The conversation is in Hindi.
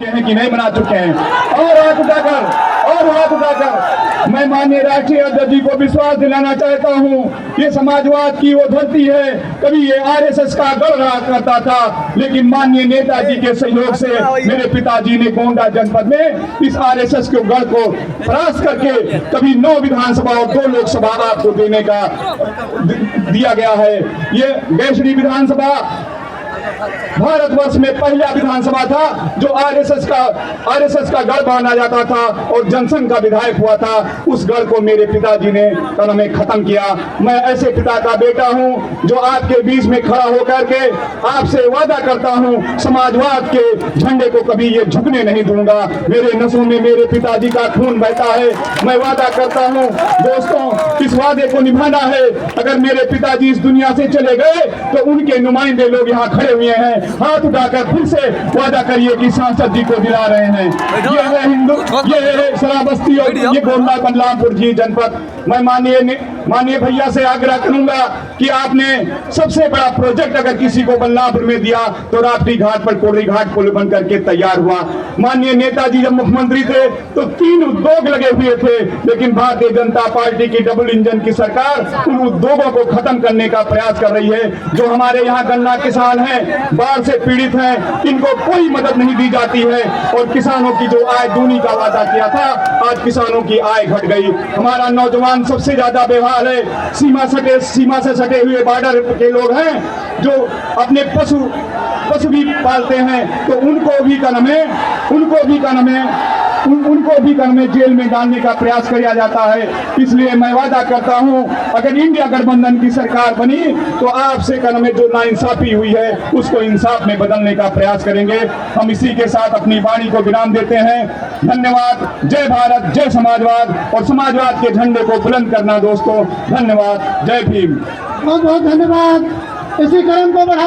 हैं कि नहीं बना चुके हैं। और हाथ उठाकर मैं माननीय राष्ट्रीय अध्यक्ष जी को विश्वास दिलाना चाहता हूं, ये समाजवाद की वो धरती है। कभी ये आरएसएस का गढ़ रहा करता था, लेकिन माननीय नेताजी के सहयोग से मेरे पिताजी ने गोंडा जनपद में इस आरएसएस के गढ़ को परास्त करके कभी 9 विधानसभा और 2 लोकसभा आपको देने का दिया गया है। ये गैसरी विधानसभा भारतवर्ष में पहला विधानसभा था जो आरएसएस का गढ़ माना जाता था और जनसंघ का विधायक हुआ था। उस गढ़ को मेरे पिताजी ने में खत्म किया। मैं ऐसे पिता का बेटा हूं जो आपके बीच में खड़ा होकर के आपसे वादा करता हूं, समाजवाद के झंडे को कभी ये झुकने नहीं दूंगा। मेरे नसों में मेरे पिताजी का खून बहता है। मैं वादा करता हूं दोस्तों, इस वादे को निभाना है। अगर मेरे पिताजी इस दुनिया से चले गए तो उनके नुमाइंदे लोग यहाँ खड़े हुए हैं, हाथ उठाकर फिर से वादा करिए कि सांसद जी को दिला रहे हैं। ये है हिंदू, ये है श्रावस्ती और ये गोंडा बलरामपुर जी जनपद। मैं माननीय भैया से आग्रह करूंगा कि आपने सबसे बड़ा प्रोजेक्ट अगर किसी को बलरामपुर में दिया तो राप्ती घाट पर कोडरी घाट पुल बन करके तैयार हुआ। माननीय नेताजी जब मुख्यमंत्री थे तो 3 उद्योग लगे हुए थे, लेकिन भारतीय जनता पार्टी की डबल इंजन की सरकार उन उद्योगों को खत्म करने का प्रयास कर रही है। जो हमारे यहाँ गन्ना किसान हैं, बाढ़ से पीड़ित हैं, इनको कोई मदद नहीं दी जाती है और किसानों की जो आय दूनी का वादा किया था, आज किसानों की आय घट गई। हमारा नौजवान सबसे ज्यादा बेहाल है। सीमा से सटे हुए बॉर्डर के लोग हैं जो अपने पशु भी पालते हैं, तो उनको भी कन में जेल में डालने का प्रयास किया जाता है। इसलिए मैं वादा करता हूं, अगर इंडिया गठबंधन की सरकार बनी तो आपसे कन में जो नाइंसाफी हुई है उसको इंसाफ में बदलने का प्रयास करेंगे। हम इसी के साथ अपनी वाणी को विराम देते हैं। धन्यवाद। जय भारत, जय समाजवाद और समाजवाद के झंडे को बुलंद करना दोस्तों। धन्यवाद। जय भीम। बहुत बहुत धन्यवाद। इसी क्रम को बढ़ा